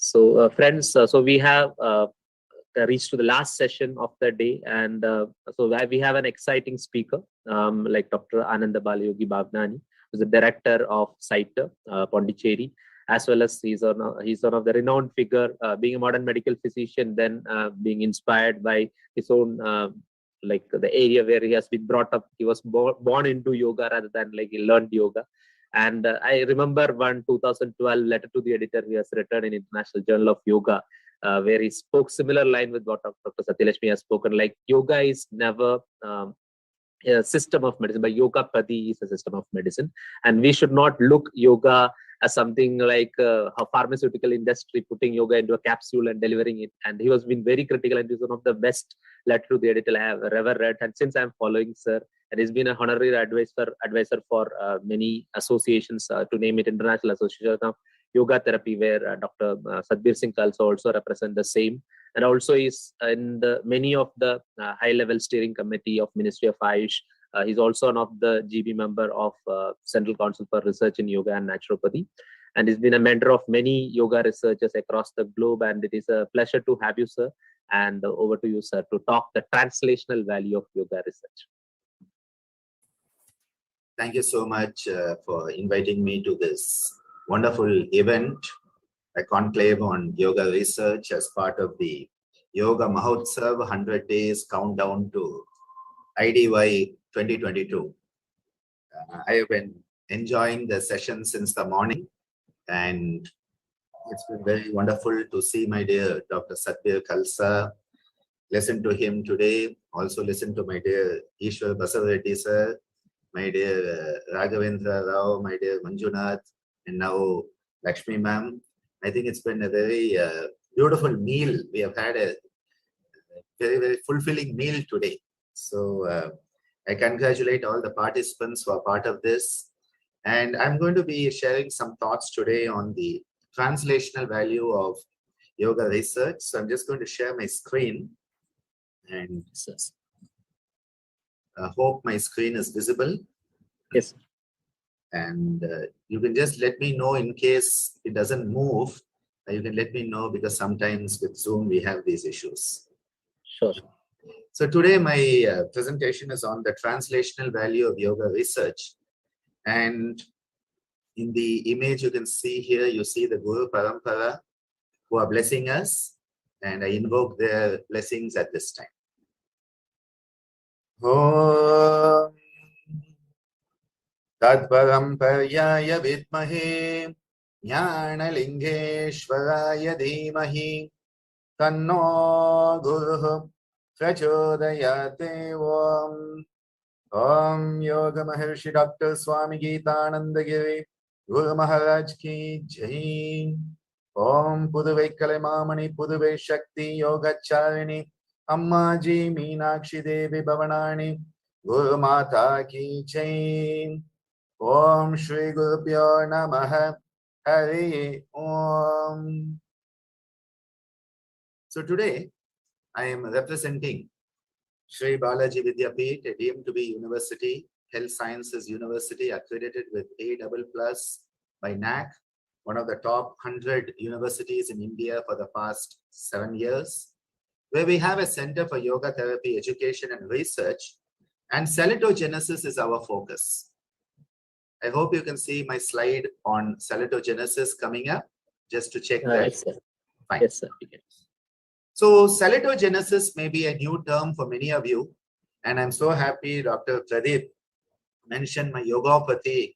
So, friends, so we have reached to the last session of the day, and so we have an exciting speaker, like Dr. Ananda Balayogi Bhagnani, who's the director of SITE, Pondicherry, as well as he's one of the renowned figure, being a modern medical physician, then being inspired by his own like the area where he has been brought up. He was born into yoga rather than like he learned yoga. And I remember one 2012 letter to the editor he has written in International Journal of Yoga, where he spoke similar line with what Dr. Satyalakshmi has spoken, like yoga is never a system of medicine, but Yogapathy is a system of medicine. And we should not look yoga as something like a pharmaceutical industry putting yoga into a capsule and delivering it. And he was been very critical, and he's one of the best letter to the editor I have ever read. And since I'm following sir, and he's been a honorary advisor for many associations, to name it International Association of Yoga Therapy, where Dr. Sadbir Singh also represent the same, and also is in many of the high-level steering committee of Ministry of AYUSH. He's also one of the GB member of Central Council for Research in Yoga and Naturopathy, and he's been a mentor of many yoga researchers across the globe. And it is a pleasure to have you, sir. And over to you, sir, to talk the translational value of yoga research. Thank you so much for inviting me to this wonderful event, a conclave on yoga research as part of the Yoga Mahotsav 100 days countdown to IDY 2022. I have been enjoying the session since the morning, and it's been very wonderful to see my dear Dr. Satbir Khalsa, listen to him today, also listen to my dear Ishwar Basareddy sir, my dear Raghavendra Rao, my dear Manjunath, and now Lakshmi ma'am. I think it's been a very beautiful meal. We have had a very, very fulfilling meal today. So I congratulate all the participants who are part of this. And I'm going to be sharing some thoughts today on the translational value of yoga research. So I'm just going to share my screen. And I hope my screen is visible. Yes. And you can just let me know in case it doesn't move. You can let me know, because sometimes with Zoom we have these issues. Sure. So today my presentation is on the translational value of yoga research. And in the image you can see here, you see the Guru Parampara who are blessing us. And I invoke their blessings at this time. Om Tadparamparaya vidmahe Jnanalingeshwaraya dhimahi Tanno Guruh Prachodayate. Om Yoga Maharshi Dr. Swami Geetananda Giri Guru Maharaj Ki Jai. Om Puduvai Kalimamani Puduvai Shakti Yogacharini Ammaji Meenakshi Devi Bhavanani Guru Mata Ki Jai. Om Shri Gurubhyo Namaha Hari Om. So today I am representing Sri Balaji Vidyapith, a deemed to be university, health sciences university accredited with A++ by NAC, one of the top 100 universities in India for the past 7 years, where we have a center for yoga therapy education and research, and salatogenesis is our focus. I hope you can see my slide on salatogenesis coming up, just to check that. Yes, sir. Fine. Yes, sir. So salatogenesis may be a new term for many of you, and I'm so happy Dr. Pradeep mentioned my Yogopathy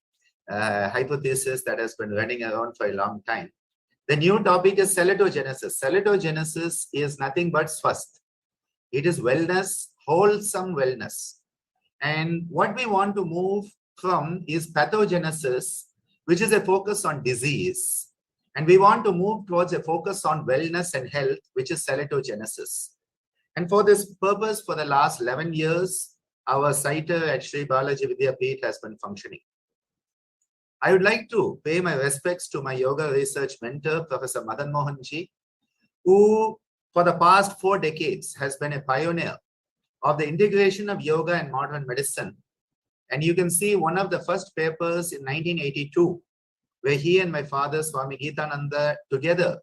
hypothesis that has been running around for a long time. The new topic is salatogenesis. Salatogenesis is nothing but swasth. It is wellness, wholesome wellness. And what we want to move from is pathogenesis, which is a focus on disease. And we want to move towards a focus on wellness and health, which is salatogenesis. And for this purpose, for the last 11 years, our center at Sri Balaji Vidyapith has been functioning. I would like to pay my respects to my yoga research mentor, Professor Madan Mohanji, who for the past 4 decades has been a pioneer of the integration of yoga and modern medicine. And you can see one of the first papers in 1982, where he and my father, Swami Geetananda, together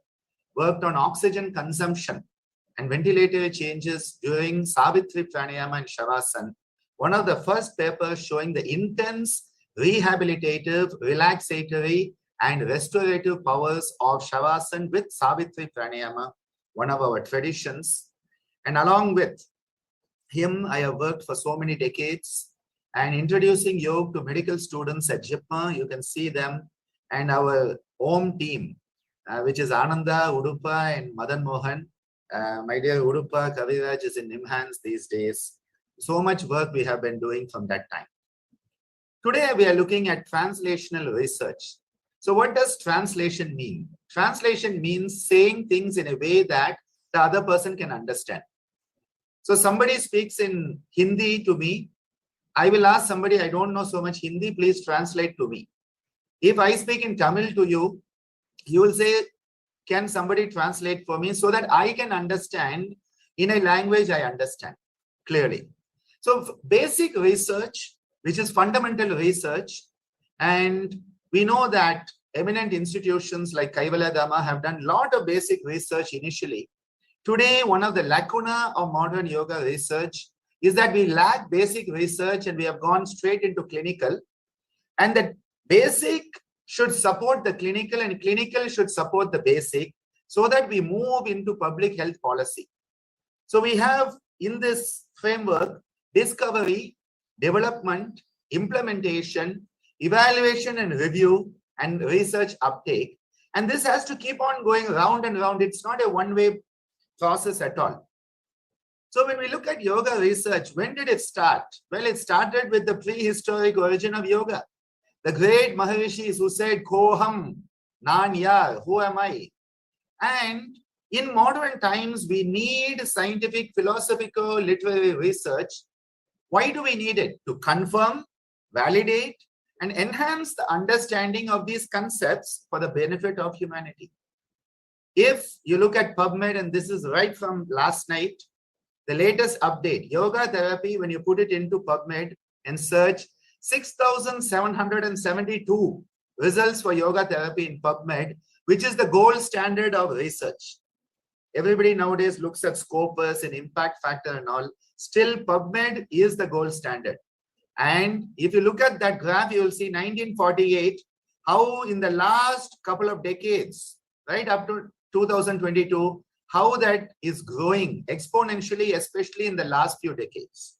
worked on oxygen consumption and ventilatory changes during Savitri Pranayama and Shavasana. One of the first papers showing the intense rehabilitative, relaxatory, and restorative powers of Shavasana with Savitri Pranayama, one of our traditions. And along with him, I have worked for so many decades and introducing yoga to medical students at JIPMA. You can see them, and our home team, which is Ananda, Udupa, and Madan Mohan. My dear Udupa, Kaviraj is in Nimhans these days. So much work we have been doing from that time. Today, we are looking at translational research. So what does translation mean? Translation means saying things in a way that the other person can understand. So somebody speaks in Hindi to me. I will ask somebody, I don't know so much Hindi, please translate to me. If I speak in Tamil to you, you will say, can somebody translate for me so that I can understand in a language I understand clearly. So basic research, which is fundamental research, and we know that eminent institutions like Kaivalya Dhamma have done a lot of basic research initially. Today, one of the lacuna of modern yoga research is that we lack basic research and we have gone straight into clinical. And the basic should support the clinical and clinical should support the basic so that we move into public health policy. So we have in this framework, discovery, development, implementation, evaluation and review, and research uptake. And this has to keep on going round and round. It's not a one-way process at all. So when we look at yoga research, when did it start? Well, it started with the prehistoric origin of yoga. The great Maharishis who said, Koham, Nan Yar, who am I? And in modern times, we need scientific, philosophical, literary research. Why do we need it? To confirm, validate, and enhance the understanding of these concepts for the benefit of humanity. If you look at PubMed, and this is right from last night, the latest update, yoga therapy, when you put it into PubMed and search 6,772 results for yoga therapy in PubMed, which is the gold standard of research. Everybody nowadays looks at Scopus and impact factor and all. Still, PubMed is the gold standard. And if you look at that graph, you will see 1948, how in the last couple of decades, right up to 2022, how that is growing exponentially, especially in the last few decades.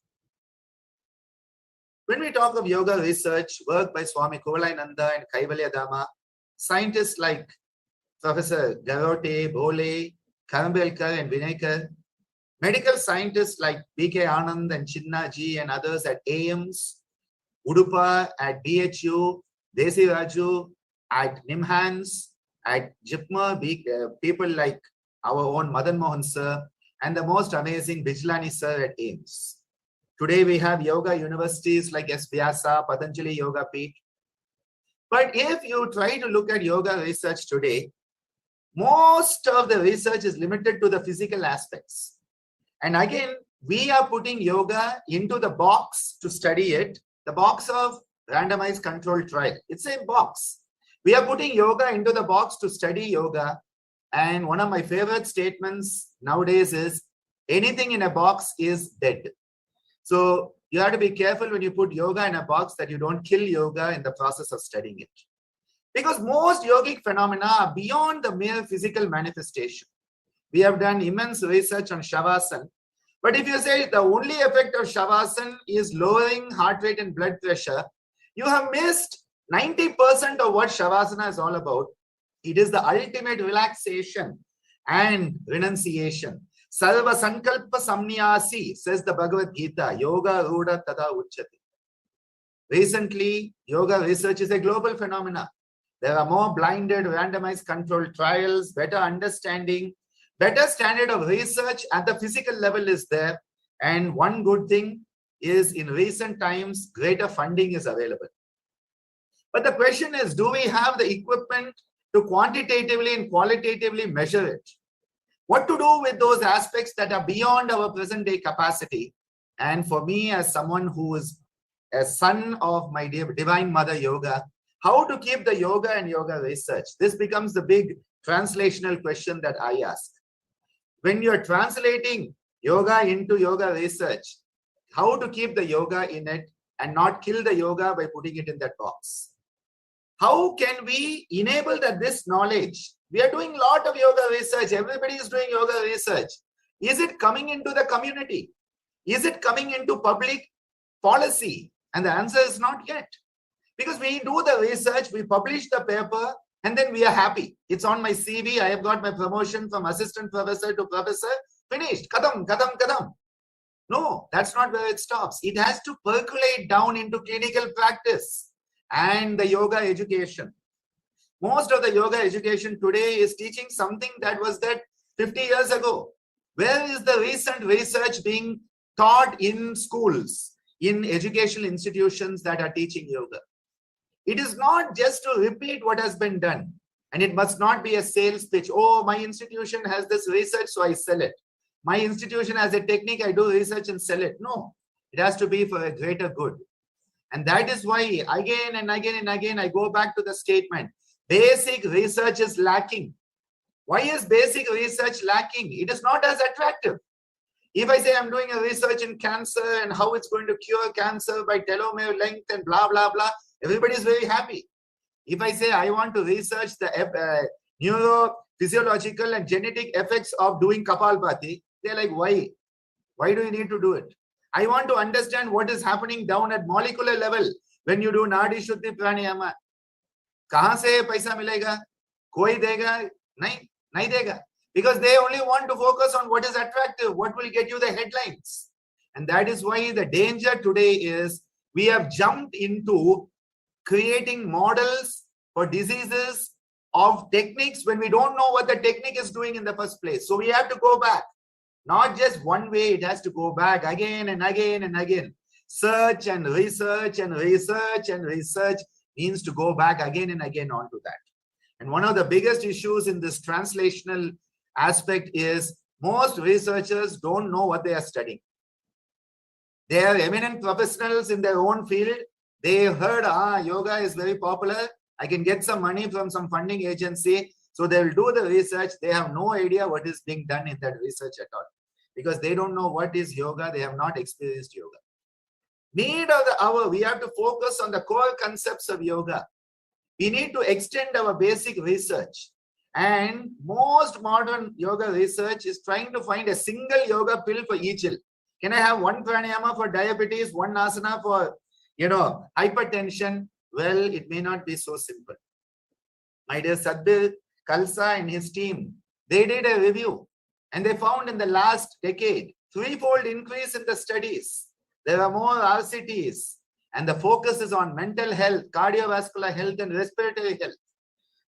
When we talk of yoga research, work by Swami Kovalananda and Kaivalya Dhamma, scientists like Professor Garote, Bole, Karambelkar and Vinaykar, medical scientists like B.K. Anand and Chinnaji and others at AIMS, Udupa at BHU, Desi Raju at Nimhans, at JIPMA, people like our own Madan Mohan sir, and the most amazing Bijlani sir at AIMS. Today we have yoga universities like S. Vyasa, Patanjali Yoga Peeth. But if you try to look at yoga research today, most of the research is limited to the physical aspects. And again, we are putting yoga into the box to study it, the box of randomized controlled trial. It's a box. We are putting yoga into the box to study yoga. And one of my favorite statements nowadays is, anything in a box is dead. So you have to be careful when you put yoga in a box that you don't kill yoga in the process of studying it. Because most yogic phenomena are beyond the mere physical manifestation. We have done immense research on Shavasana. But if you say the only effect of Shavasana is lowering heart rate and blood pressure, you have missed 90% of what Shavasana is all about. It is the ultimate relaxation and renunciation. Sarva Sankalpa Samnyasi, says the Bhagavad Gita, Yoga Ruda Tada Uchati. Recently, yoga research is a global phenomenon. There are more blinded, randomized controlled trials, better understanding, better standard of research at the physical level is there. And one good thing is in recent times, greater funding is available. But the question is, do we have the equipment to quantitatively and qualitatively measure it? What to do with those aspects that are beyond our present day capacity? And for me, as someone who is a son of my Divine Mother Yoga, how to keep the yoga and yoga research? This becomes the big translational question that I ask. When you're translating yoga into yoga research, how to keep the yoga in it and not kill the yoga by putting it in that box? How can we enable that this knowledge? We are doing a lot of yoga research. Everybody is doing yoga research. Is it coming into the community? Is it coming into public policy? And the answer is not yet. Because we do the research, we publish the paper, and then we are happy. It's on my CV. I have got my promotion from assistant professor to professor. Finished. Kadam, kadam, kadam. No, that's not where it stops. It has to percolate down into clinical practice and the yoga education. Most of the yoga education today is teaching something that was that 50 years ago. Where is the recent research being taught in schools, in educational institutions that are teaching yoga? It is not just to repeat what has been done. And it must not be a sales pitch. Oh, my institution has this research, so I sell it. My institution has a technique, I do research and sell it. No, it has to be for a greater good. And that is why again and again and again, I go back to the statement. Basic research is lacking. Why is basic research lacking? It is not as attractive. If I say I'm doing a research in cancer and how it's going to cure cancer by telomere length and blah, blah, blah, everybody is very happy. If I say I want to research the neurophysiological and genetic effects of doing Kapalbhati, they're like, why? Why do you need to do it? I want to understand what is happening down at molecular level when you do Nadi Shuddhi Pranayama. Kahan se paisa milega? Koi dega? Nahi dega. Because they only want to focus on what is attractive, what will get you the headlines. And that is why the danger today is we have jumped into creating models for diseases of techniques when we don't know what the technique is doing in the first place. So we have to go back. Not just one way, it has to go back again and again and again. Search and research and research and research means to go back again and again onto that. And one of the biggest issues in this translational aspect is most researchers don't know what they are studying. They are eminent professionals in their own field. They heard, yoga is very popular. I can get some money from some funding agency. So they will do the research. They have no idea what is being done in that research at all. Because they don't know what is yoga. They have not experienced yoga. Need of the hour, we have to focus on the core concepts of yoga. We need to extend our basic research. And most modern yoga research is trying to find a single yoga pill for each ill. Can I have one pranayama for diabetes, one asana for, hypertension? Well, it may not be so simple. My dear Sadhguru Khalsa and his team, they did a review and they found in the last decade, threefold increase in the studies. There are more RCTs and the focus is on mental health, cardiovascular health and respiratory health.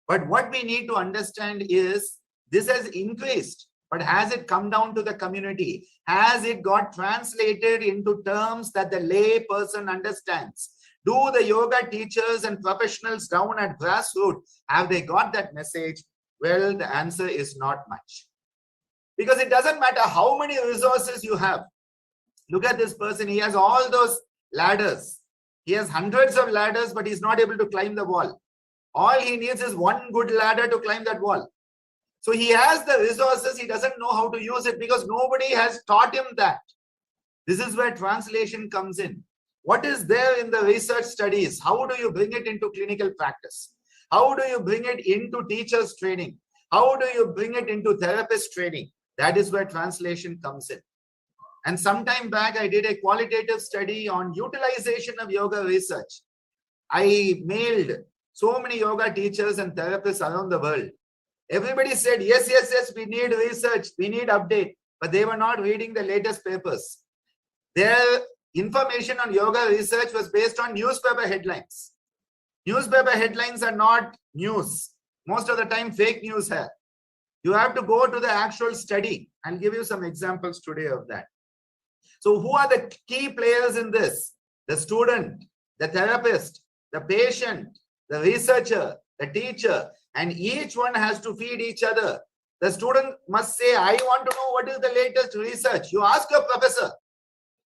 But what we need to understand is this has increased, but has it come down to the community? Has it got translated into terms that the lay person understands? Do the yoga teachers and professionals down at grassroots, have they got that message? Well, the answer is not much. Because it doesn't matter how many resources you have. Look at this person. He has all those ladders. He has hundreds of ladders, but he's not able to climb the wall. All he needs is one good ladder to climb that wall. So he has the resources. He doesn't know how to use it because nobody has taught him that. This is where translation comes in. What is there in the research studies? How do you bring it into clinical practice? How do you bring it into teachers training? How do you bring it into therapist training? That is where translation comes in. And some time back, I did a qualitative study on utilization of yoga research. I mailed so many yoga teachers and therapists around the world. Everybody said, yes, we need research, we need update. But they were not reading the latest papers. Their information on yoga research was based on newspaper headlines. Newspaper headlines are not news. Most of the time, fake news here. You have to go to the actual study. I'll give you some examples today of that. So who are the key players in this? The student, the therapist, the patient, the researcher, the teacher, and each one has to feed each other. The student must say, I want to know what is the latest research. You ask your professor.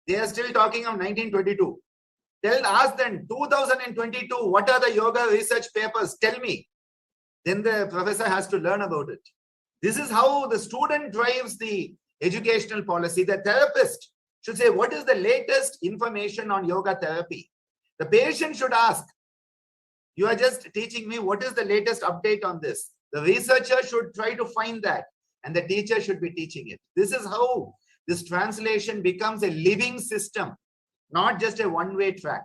They are still talking of 1922. Ask them, 2022, what are the yoga research papers? Tell me. then the professor has to learn about it. This is how the student drives the educational policy. The therapist should say, what is the latest information on yoga therapy? The patient should ask, you are just teaching me, what is the latest update on this? The researcher should try to find that, and the teacher should be teaching it. This is how this translation becomes a living system, not just a one-way track.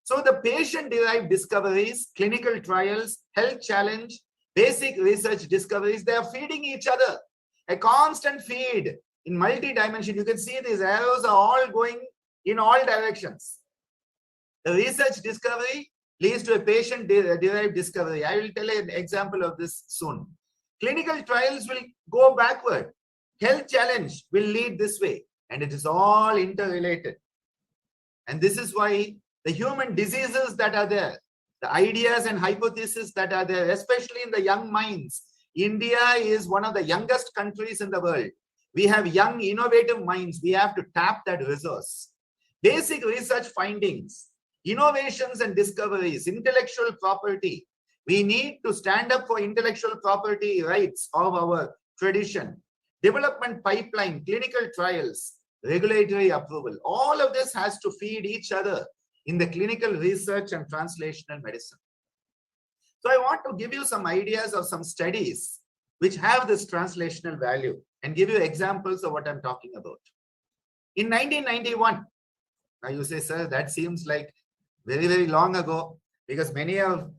So the patient-derived discoveries, clinical trials, health challenge, basic research discoveries, they are feeding each other. A constant feed in multi-dimension. You can see these arrows are all going in all directions. The research discovery leads to a patient-derived discovery. I will tell an example of this soon. Clinical trials will go backward. Health challenge will lead this way. And it is all interrelated. And this is why the human diseases that are there, the ideas and hypotheses that are there, especially in the young minds. India is one of the youngest countries in the world. We have young, innovative minds. We have to tap that resource. Basic research findings, innovations and discoveries, intellectual property. We need to stand up for intellectual property rights of our tradition. Development pipeline, clinical trials, regulatory approval. All of this has to feed each other in the clinical research and translational medicine. So I want to give you some ideas of some studies which have this translational value and give you examples of what I'm talking about. In 1991, now you say, sir, that seems like very, very long ago, because many of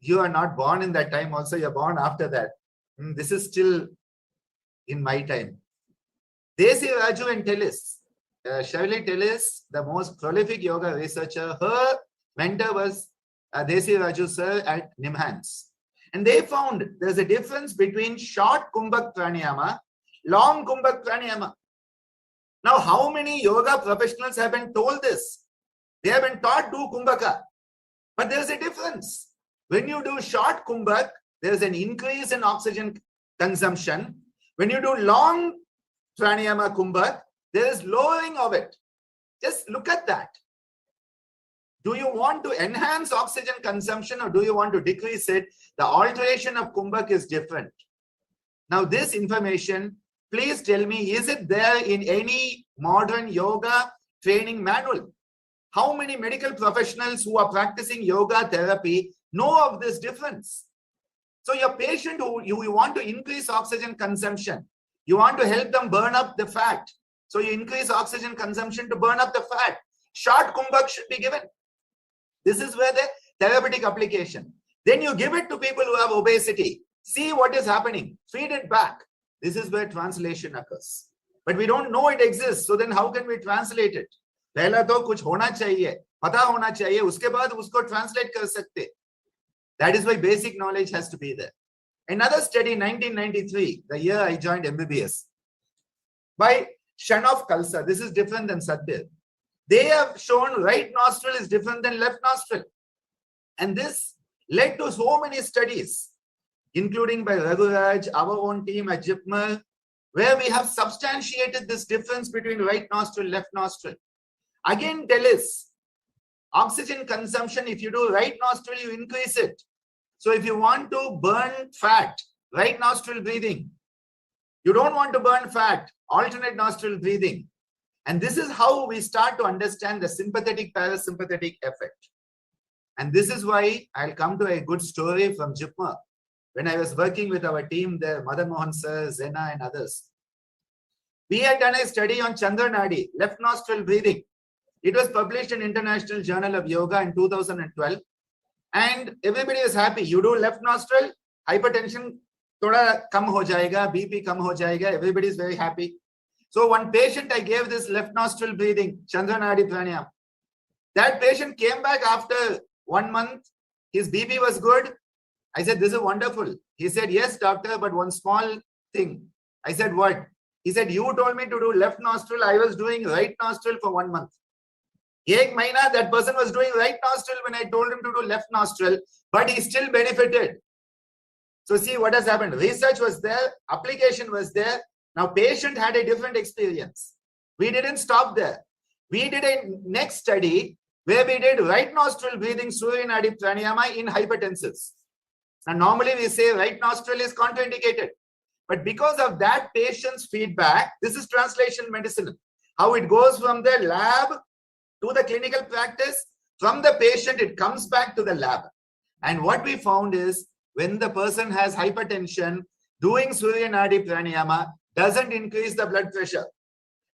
you are not born in that time. Also, you're born after that. This is still in my time. Desai, Raju and Tellis, Shirley Tellis, the most prolific yoga researcher, her mentor was Desai Raju sir at Nimhans. And they found there's a difference between short Kumbhak Pranayama, long Kumbhak Pranayama. Now, how many yoga professionals have been told this? They have been taught do Kumbhaka. But there's a difference. When you do short Kumbhak, there's an increase in oxygen consumption. When you do long Pranayama Kumbhak, there is lowering of it. Just look at that. Do you want to enhance oxygen consumption or do you want to decrease it? The alteration of Kumbhak is different. Now, this information, please tell me, is it there in any modern yoga training manual? How many medical professionals who are practicing yoga therapy know of this difference? So your patient who you want to increase oxygen consumption, you want to help them burn up the fat. So you increase oxygen consumption to burn up the fat. Short Kumbhak should be given. This is where the therapeutic application. Then you give it to people who have obesity. See what is happening. Feed it back. This is where translation occurs. But we don't know it exists. So then how can we translate it? पहला तो कुछ होना चाहिए, पता होना चाहिए, उसके बाद उसको translate कर सकते. That is why basic knowledge has to be there. Another study, 1993, the year I joined MBBS, by Shanov Kalsa. This is different than Satbir. They have shown right nostril is different than left nostril. And this led to so many studies, including by Raghuraj, our own team at JIPMER, where we have substantiated this difference between right nostril, left nostril. Again, tell us, oxygen consumption, if you do right nostril, you increase it. So if you want to burn fat, right nostril breathing. You don't want to burn fat, alternate nostril breathing. And this is how we start to understand the sympathetic parasympathetic effect. And this is why I'll come to a good story from JIPMER. When I was working with our team there, Madan Mohanji sir, Zena and others, we had done a study on Chandranadi, left nostril breathing. It was published in International Journal of Yoga in 2012. And everybody was happy. You do left nostril, hypertension thoda kam ho jayega, BP kam ho jayega. Everybody is very happy. So one patient, I gave this left nostril breathing, Chandranadi Pranayam. That patient came back after 1 month. His BP was good. I said, this is wonderful. He said, yes, doctor, but one small thing. I said, what? He said, you told me to do left nostril. I was doing right nostril for 1 month. Ek mahina, that person was doing right nostril when I told him to do left nostril, but he still benefited. So see what has happened. Research was there, application was there. Now patient had a different experience. We didn't stop there. We did a next study where we did right nostril breathing Surya Nadi Pranayama in hypertensives. Now, normally we say right nostril is contraindicated. But because of that patient's feedback, this is translational medicine. How it goes from the lab to the clinical practice. From the patient, it comes back to the lab. And what we found is when the person has hypertension, doing Surya Nadi Pranayama doesn't increase the blood pressure.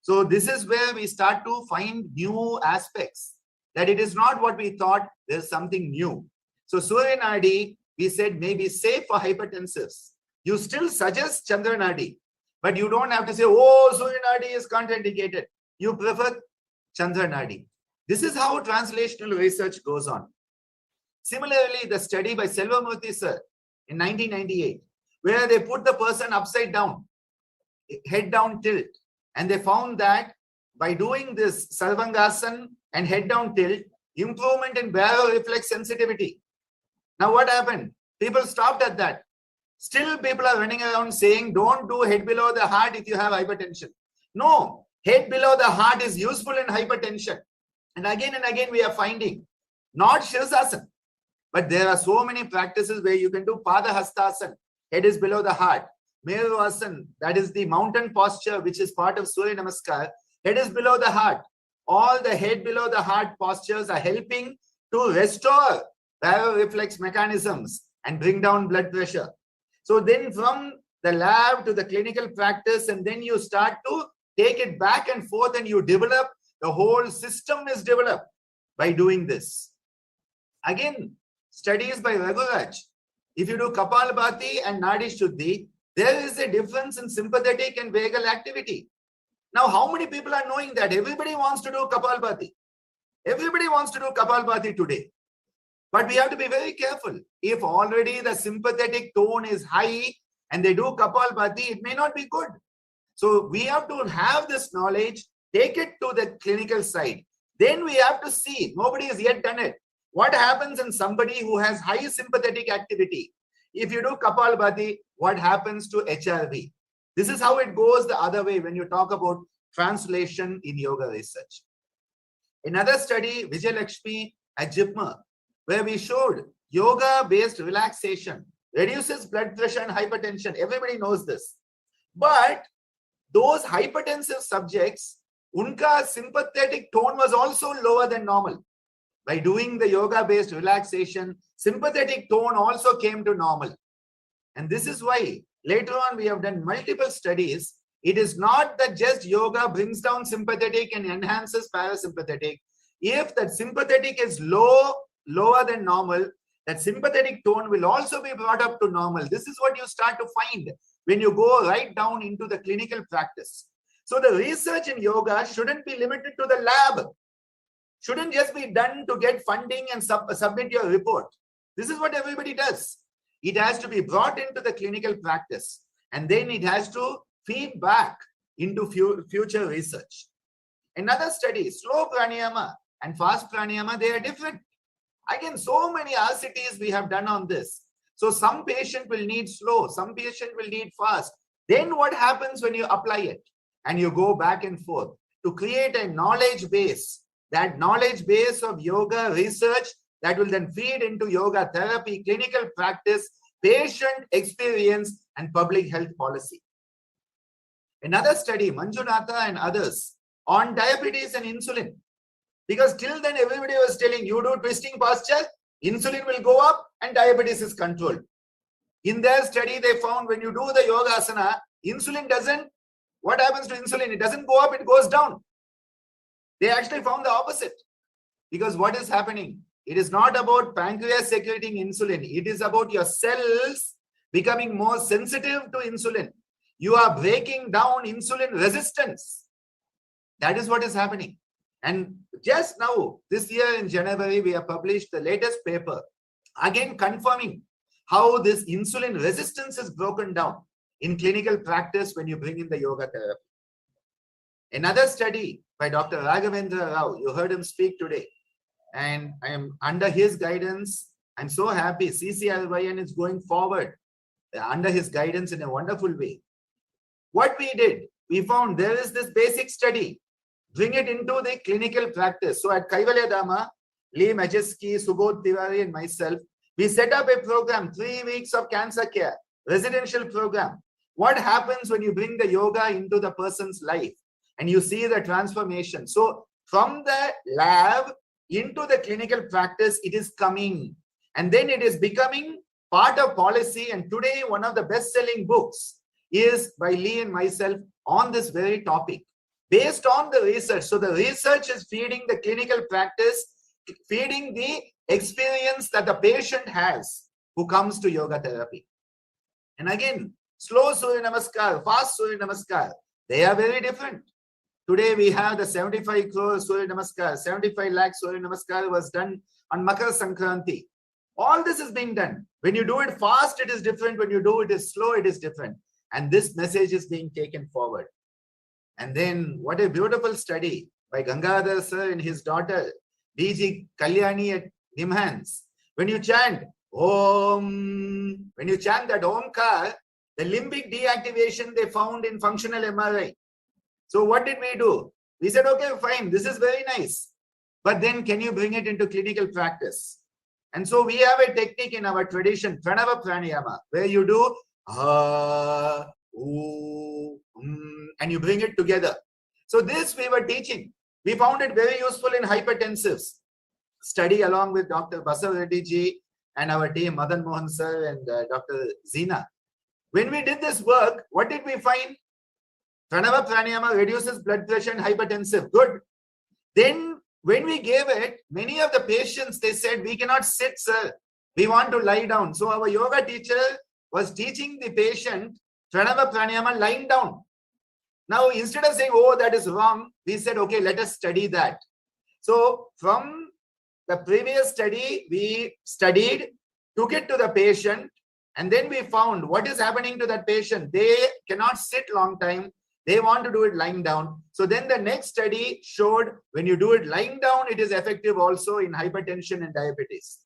So this is where we start to find new aspects. That it is not what we thought, there's something new. So Surya Nadi, we said, may be safe for hypertensives. You still suggest Chandra Nadi, but you don't have to say, oh, Surya Nadi is contraindicated. You prefer Chandra Nadi. This is how translational research goes on. Similarly, the study by Selvamurthy sir in 1998, where they put the person upside down, head down tilt, and they found that by doing this Sarvangasana and head down tilt, improvement in baroreflex sensitivity. Now what happened? People stopped at that. Still people are running around saying, don't do head below the heart if you have hypertension. No, head below the heart is useful in hypertension. And again we are finding, not Shirsasana, but there are so many practices where you can do Pada Hastasana, head is below the heart. Meru Asana, that is the mountain posture, which is part of Surya Namaskar, head is below the heart. All the head below the heart postures are helping to restore baroreflex mechanisms and bring down blood pressure. So then from the lab to the clinical practice, and then you start to take it back and forth and you develop, the whole system is developed by doing this. Again, studies by Raghuraj. If you do Kapalabhati and Nadi Shuddhi, there is a difference in sympathetic and vagal activity. Now, how many people are knowing that? Everybody wants to do Kapalabhati. Everybody wants to do Kapalabhati today. But we have to be very careful. If already the sympathetic tone is high and they do Kapalabhati, it may not be good. So we have to have this knowledge, take it to the clinical side. Then we have to see, nobody has yet done it. What happens in somebody who has high sympathetic activity? If you do Kapalabhati, what happens to HRV? This is how it goes the other way when you talk about translation in yoga research. Another study, Vijay Lakshmi at JIPMER, where we showed yoga-based relaxation reduces blood pressure and hypertension. Everybody knows this. But those hypertensive subjects, unka sympathetic tone was also lower than normal. By doing the yoga-based relaxation, sympathetic tone also came to normal. And this is why later on we have done multiple studies. It is not that just yoga brings down sympathetic and enhances parasympathetic. If that sympathetic is lower than normal, that sympathetic tone will also be brought up to normal. This is what you start to find when you go right down into the clinical practice. So the research in yoga shouldn't be limited to the lab. Shouldn't just be done to get funding and submit your report. This is what everybody does. It has to be brought into the clinical practice, and then it has to feed back into future research. Another study, slow pranayama and fast pranayama, they are different. Again, so many RCTs we have done on this. So some patient will need slow, some patient will need fast. Then what happens when you apply it? And you go back and forth to create a knowledge base. That knowledge base of yoga research that will then feed into yoga therapy, clinical practice, patient experience, and public health policy. Another study, Manjunatha and others, on diabetes and insulin. Because till then everybody was telling you do twisting posture, insulin will go up and diabetes is controlled. In their study, they found when you do the yogasana, insulin doesn't, what happens to insulin? It doesn't go up, it goes down. They actually found the opposite. Because what is happening? It is not about pancreas secreting insulin. It is about your cells becoming more sensitive to insulin. You are breaking down insulin resistance. That is what is happening. And just now, this year in January, we have published the latest paper, again confirming how this insulin resistance is broken down in clinical practice when you bring in the yoga therapy. Another study by Dr. Raghavendra Rao, you heard him speak today, and I am under his guidance. I'm so happy CCRYN is going forward under his guidance in a wonderful way. What we did, we found there is this basic study, bring it into the clinical practice. So at Kaivalya Dama, Lee Majeski, Subodh Tiwari and myself, We set up a program, 3 weeks of cancer care, residential program. What happens when you bring the yoga into the person's life and you see the transformation? So from the lab into the clinical practice, it is coming. And then it is becoming part of policy. And today, one of the best-selling books is by Lee and myself on this very topic, based on the research. So the research is feeding the clinical practice, feeding the experience that the patient has who comes to yoga therapy. And again, slow Surya Namaskar, fast Surya Namaskar, they are very different. Today we have the 75 crore Surya Namaskar, 75 lakh Surya Namaskar was done on Makar Sankranti. All this is being done. When you do it fast, it is different. When you do it slow, it is different. And this message is being taken forward. And then what a beautiful study by Gangadhar sir and his daughter, D.G. Kalyani at Nimhans. When you chant Om, when you chant that Omkar, the limbic deactivation they found in functional MRI. So what did we do? We said, okay, fine, this is very nice. But then can you bring it into clinical practice? And so we have a technique in our tradition, Pranava Pranayama, where you do and you bring it together. So this we were teaching. We found it very useful in hypertensives. Study along with Dr. Basav Reddy ji and our team, Madan Mohan sir and Dr. Zina. When we did this work, what did we find? Pranava Pranayama reduces blood pressure and hypertensive. Good. Then when we gave it, many of the patients, they said, we cannot sit, sir. We want to lie down. So our yoga teacher was teaching the patient Pranava Pranayama lying down. Now, instead of saying, oh, that is wrong, we said, okay, let us study that. So from the previous study, we studied, took it to the patient, and then we found what is happening to that patient. They cannot sit long time. They want to do it lying down. So then the next study showed when you do it lying down, it is effective also in hypertension and diabetes.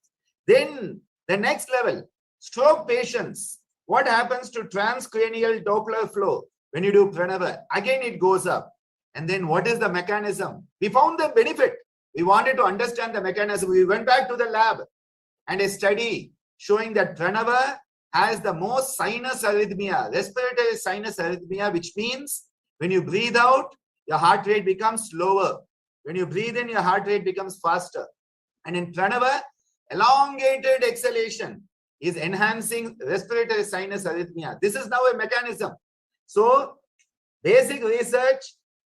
Then the next level, stroke patients. What happens to transcranial Doppler flow when you do pranava? Again, it goes up. And then what is the mechanism? We found the benefit. We wanted to understand the mechanism. We went back to the lab and a study showing that pranava has the most sinus arrhythmia, respiratory sinus arrhythmia, which means when you breathe out, your heart rate becomes slower. When you breathe in, your heart rate becomes faster. And in pranava, elongated exhalation is enhancing respiratory sinus arrhythmia. This is now a mechanism. So basic research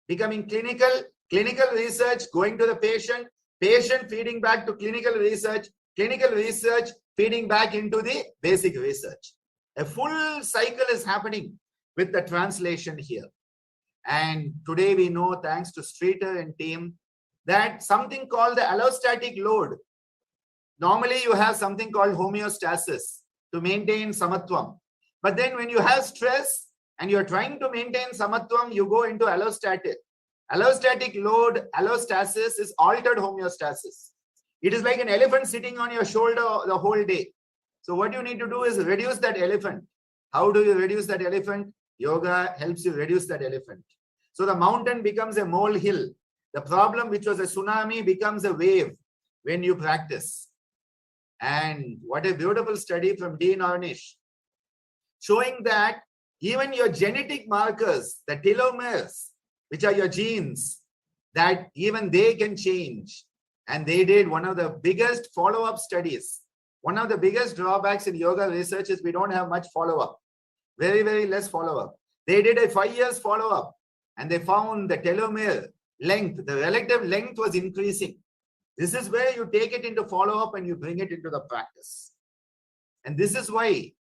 becoming clinical, clinical research going to the patient, patient feeding back to clinical research feeding back into the basic research. A full cycle is happening with the translation here. And today we know, thanks to Streeter and team, that something called the allostatic load. Normally you have something called homeostasis to maintain samatvam. But then when you have stress and you're trying to maintain samatvam, you go into allostatic. Allostatic load, allostasis is altered homeostasis. It is like an elephant sitting on your shoulder the whole day. So what you need to do is reduce that elephant. How do you reduce that elephant? Yoga helps you reduce that elephant. So the mountain becomes a molehill. The problem which was a tsunami becomes a wave when you practice. And what a beautiful study from Dean Ornish, showing that even your genetic markers, the telomeres, which are your genes, that even they can change. And they did one of the biggest follow-up studies. One of the biggest drawbacks in yoga research is we don't have much follow-up. Very, very less follow-up. They did a 5 years follow-up and they found the telomere length, the relative length was increasing. This is where you take it into follow-up and you bring it into the practice. And this is why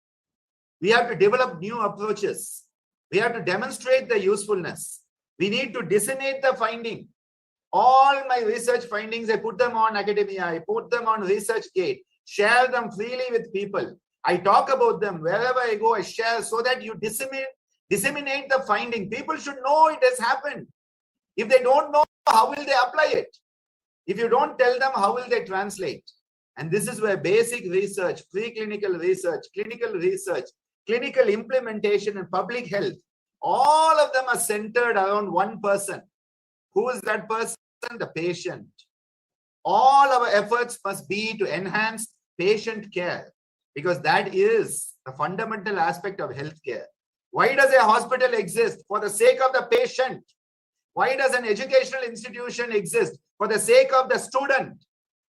we have to develop new approaches. We have to demonstrate the usefulness. We need to disseminate the finding. All my research findings, I put them on academia, I put them on ResearchGate, share them freely with people. I talk about them wherever I go, I share so that you disseminate the finding. People should know it has happened. If they don't know, how will they apply it? If you don't tell them, how will they translate? And this is where basic research, preclinical research, clinical implementation and public health, all of them are centered around one person. Who is that person? The patient. All our efforts must be to enhance patient care, because that is a fundamental aspect of healthcare. Why does a hospital exist? For the sake of the patient. Why does an educational institution exist? For the sake of the student.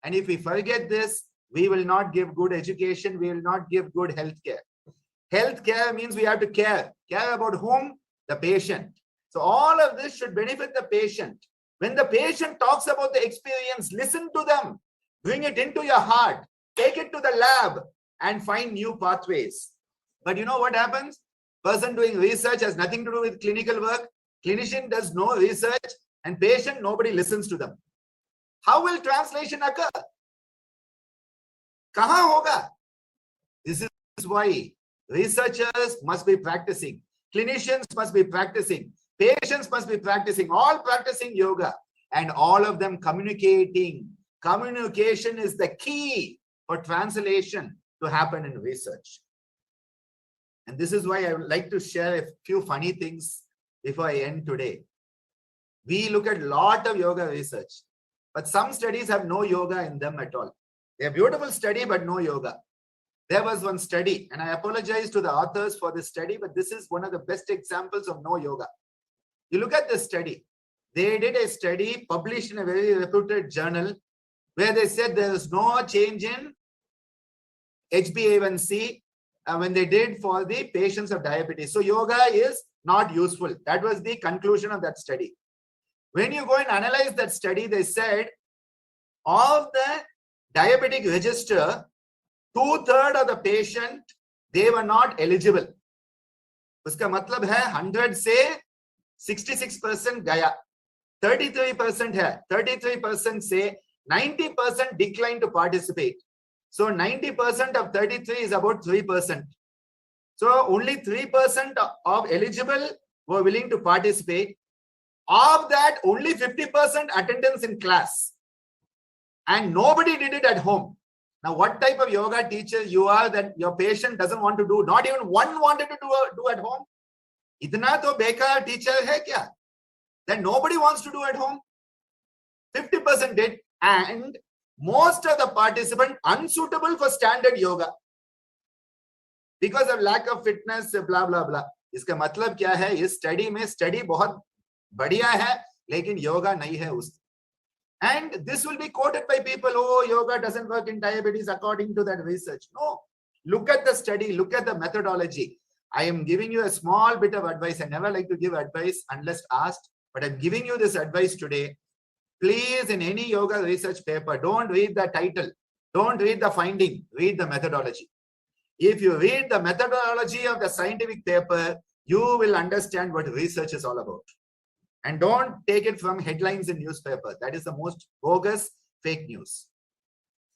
And if we forget this, we will not give good education, we will not give good healthcare. Healthcare means we have to care. Care about whom? The patient. So all of this should benefit the patient. When the patient talks about the experience, listen to them. Bring it into your heart. Take it to the lab and find new pathways. But you know what happens? Person doing research has nothing to do with clinical work. Clinician does no research, and patient, nobody listens to them. How will translation occur? Kahan hoga? This is why researchers must be practicing. Clinicians must be practicing. Patients must be practicing. All practicing yoga. And all of them communicating. Communication is the key for translation to happen in research. And this is why I would like to share a few funny things before I end today. We look at a lot of yoga research, but some studies have no yoga in them at all. They're beautiful study, but no yoga. There was one study, and I apologize to the authors for this study, but this is one of the best examples of no yoga. You look at this study. They did a study published in a very reputed journal where they said there is no change in HbA1c when they did for the patients of diabetes. So yoga is not useful. That was the conclusion of that study. When you go and analyze that study, they said of the diabetic register, 2/3 of the patient, they were not eligible. Uska matlab hai 100 se 66% gaya. 33% hai. 33% say 90% declined to participate. So 90% of 33 is about 3%. So only 3% of eligible were willing to participate. Of that, only 50% attendance in class. And nobody did it at home. Now, what type of yoga teacher you are that your patient doesn't want to do? Not even one wanted to do at home. Itna to bekar teacher hai kya? That nobody wants to do at home. 50% did. And most of the participants unsuitable for standard yoga. Because of lack of fitness, blah, blah, blah. इसका मतलब क्या है? इस study में study बहुत बढ़िया है, लेकिन yoga नहीं है उस. And this will be quoted by people, oh, yoga doesn't work in diabetes according to that research. No. Look at the study, look at the methodology. I am giving you a small bit of advice. I never like to give advice unless asked, but I'm giving you this advice today. Please, in any yoga research paper, don't read the title. Don't read the finding. Read the methodology. If you read the methodology of the scientific paper, you will understand what research is all about. And don't take it from headlines in newspaper. That is the most bogus fake news.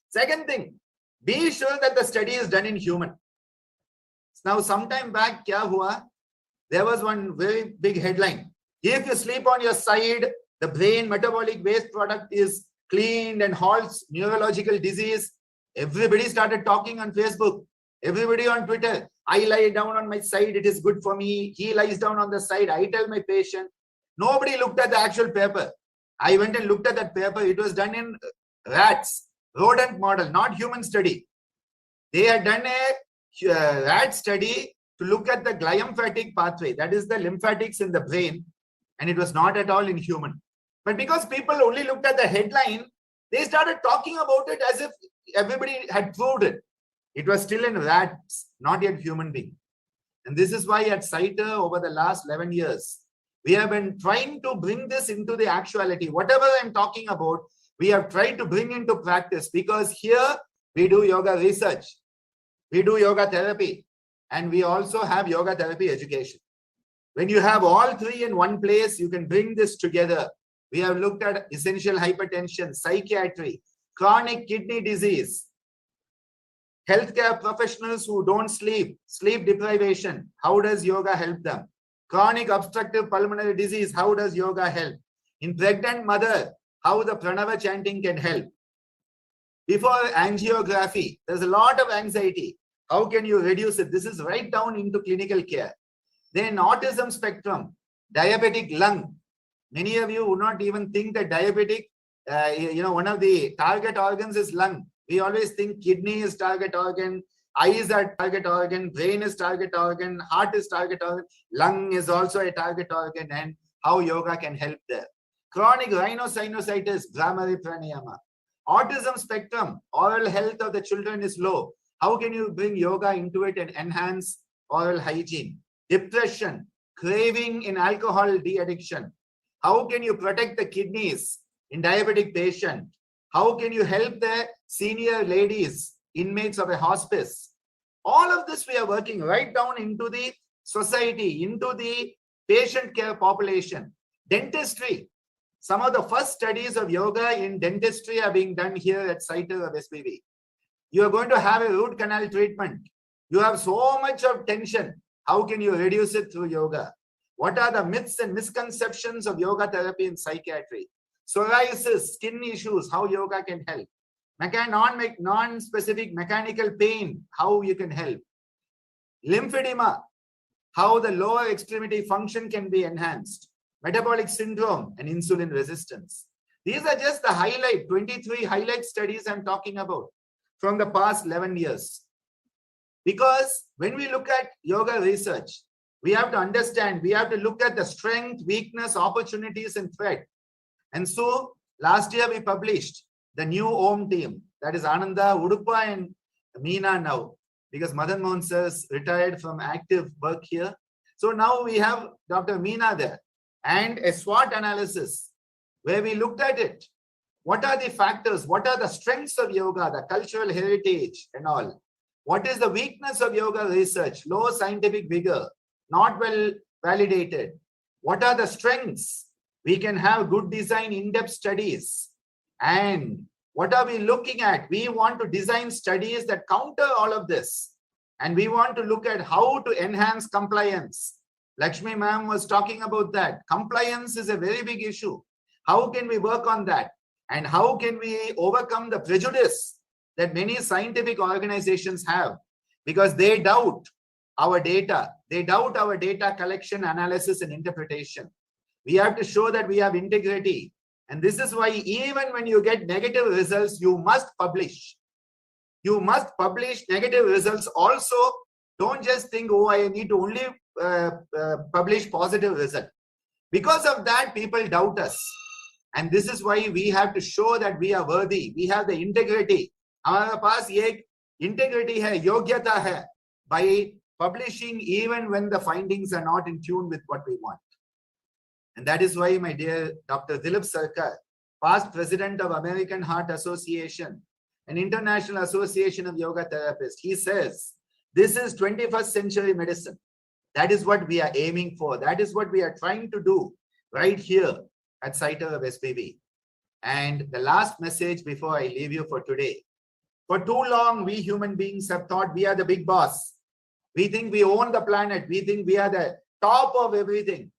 Second thing, be sure that the study is done in human. Now, sometime back, kya hua? There was one very big headline. If you sleep on your side, the brain metabolic waste product is cleaned and halts neurological disease. Everybody started talking on Facebook. Everybody on Twitter. I lie down on my side. It is good for me. He lies down on the side. I tell my patient. Nobody looked at the actual paper. I went and looked at that paper. It was done in rats, rodent model, not human study. They had done a rat study to look at the glymphatic pathway. That is the lymphatics in the brain. And it was not at all in human. But because people only looked at the headline, they started talking about it as if everybody had proved it. It was still in rats, not yet human being. And this is why at CITER over the last 11 years, we have been trying to bring this into the actuality. Whatever I'm talking about, we have tried to bring into practice, because here we do yoga research, we do yoga therapy, and we also have yoga therapy education. When you have all three in one place, you can bring this together. We have looked at essential hypertension, psychiatry, chronic kidney disease, healthcare professionals who don't sleep, sleep deprivation. How does yoga help them? Chronic obstructive pulmonary disease. How does yoga help? In pregnant mother, how the pranava chanting can help. Before angiography, there's a lot of anxiety. How can you reduce it? This is right down into clinical care. Then autism spectrum, diabetic lung. Many of you would not even think that diabetic, one of the target organs is lung. We always think kidney is target organ, eyes are target organ, brain is target organ, heart is target organ, lung is also a target organ, and how yoga can help there. Chronic rhinosinusitis, Brahmari Pranayama. Autism spectrum, oral health of the children is low. How can you bring yoga into it and enhance oral hygiene? Depression, craving in alcohol de-addiction. How can you protect the kidneys in diabetic patient? How can you help the senior ladies, inmates of a hospice? All of this we are working right down into the society, into the patient care population. Dentistry. Some of the first studies of yoga in dentistry are being done here at site of SPV. You are going to have a root canal treatment. You have so much of tension. How can you reduce it through yoga? What are the myths and misconceptions of yoga therapy in psychiatry? Psoriasis, skin issues, how yoga can help. Non-specific mechanical pain, how you can help. Lymphedema, how the lower extremity function can be enhanced. Metabolic syndrome and insulin resistance. These are just the 23 highlight studies I'm talking about from the past 11 years. Because when we look at yoga research, we have to understand, we have to look at the strength, weakness, opportunities, and threat. And so last year we published the new OM team, that is Ananda, Udupa, and Meena now, because Madan Mohanji has retired from active work here. So now we have Dr. Meena there, and a SWOT analysis where we looked at it. What are the factors? What are the strengths of yoga, the cultural heritage and all? What is the weakness of yoga research? Low scientific vigor, not well validated. What are the strengths? We can have good design, in-depth studies. And what are we looking at? We want to design studies that counter all of this. And we want to look at how to enhance compliance. Lakshmi ma'am was talking about that. Compliance is a very big issue. How can we work on that? And how can we overcome the prejudice that many scientific organizations have? Because they doubt our data. They doubt our data collection, analysis, and interpretation. We have to show that we have integrity. And this is why even when you get negative results, you must publish. You must publish negative results also. Don't just think, oh, I need to only publish positive result. Because of that, people doubt us. And this is why we have to show that we are worthy. We have the integrity. Our paas ye integrity hai, yogyata hai, by publishing even when the findings are not in tune with what we want. And that is why, my dear Dr. Dilip Sarkar, past president of American Heart Association, an international association of yoga therapists, he says, this is 21st century medicine. That is what we are aiming for. That is what we are trying to do right here at site of SPV. And the last message before I leave you for today. For too long, we human beings have thought we are the big boss. We think we own the planet. We think we are the top of everything.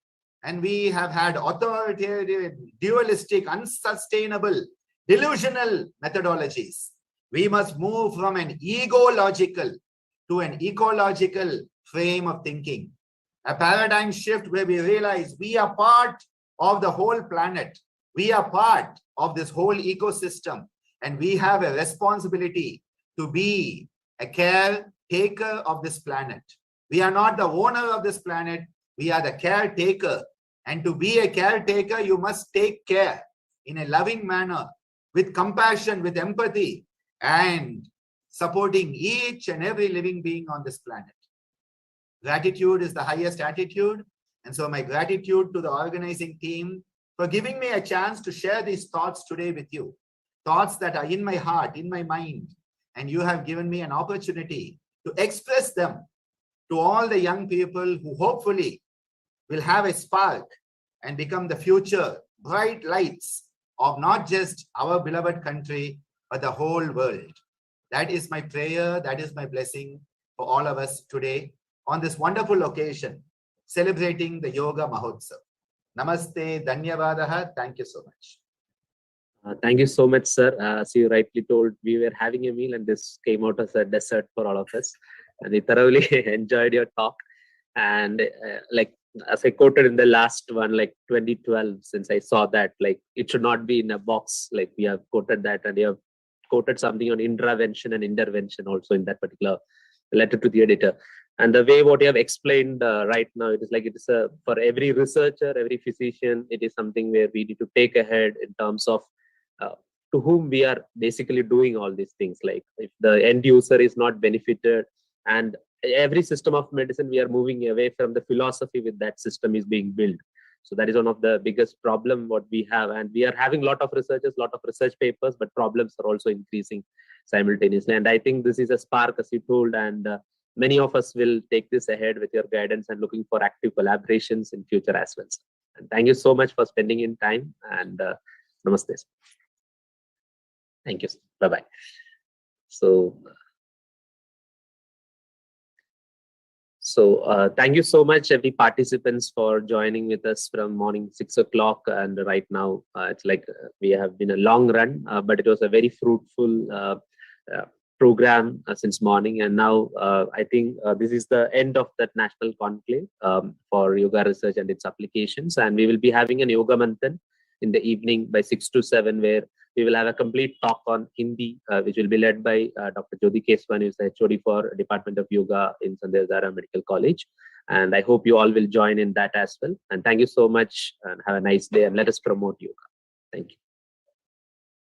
And we have had authoritarian, dualistic, unsustainable, delusional methodologies. We must move from an ego-logical to an ecological frame of thinking. A paradigm shift where we realize we are part of the whole planet. We are part of this whole ecosystem. And we have a responsibility to be a caretaker of this planet. We are not the owner of this planet. We are the caretaker. And to be a caretaker, you must take care in a loving manner, with compassion, with empathy, and supporting each and every living being on this planet. Gratitude is the highest attitude. And so my gratitude to the organizing team for giving me a chance to share these thoughts today with you. Thoughts that are in my heart, in my mind. And you have given me an opportunity to express them to all the young people who hopefully will have a spark and become the future bright lights of not just our beloved country, but the whole world. That is my prayer. That is my blessing for all of us today on this wonderful occasion, celebrating the Yoga Mahotsav. Namaste, Dhanyavadaha. Thank you so much. Thank you so much, sir. As you rightly told, we were having a meal and this came out as a dessert for all of us. And we thoroughly enjoyed your talk. And like, as I quoted in the last one, like 2012, since I saw that, like, it should not be in a box. Like, we have quoted that and you have quoted something on intravention and intervention also in that particular letter to the editor. And the way what you have explained right now, it is like it is for every researcher, every physician, it is something where we need to take ahead in terms of to whom we are basically doing all these things. Like if the end user is not benefited, and every system of medicine, we are moving away from the philosophy with that system is being built. So that is one of the biggest problem what we have. And we are having a lot of researchers, lot of research papers, but problems are also increasing simultaneously. And I think this is a spark, as you told, and many of us will take this ahead with your guidance and looking for active collaborations in future as well. And thank you so much for spending in time, and namaste. Thank you. Bye-bye. So thank you so much, every participants, for joining with us from morning 6 o'clock. And right now, it's like we have been a long run, but it was a very fruitful program since morning. And now I think this is the end of that national conclave for yoga research and its applications. And we will be having an yoga manthan in the evening by 6 to 7, where we will have a complete talk on Hindi, which will be led by Dr. Jyoti Keswan, who is the HOD for Department of Yoga in Sant Medical College. And I hope you all will join in that as well. And thank you so much, and have a nice day, and let us promote yoga. Thank you.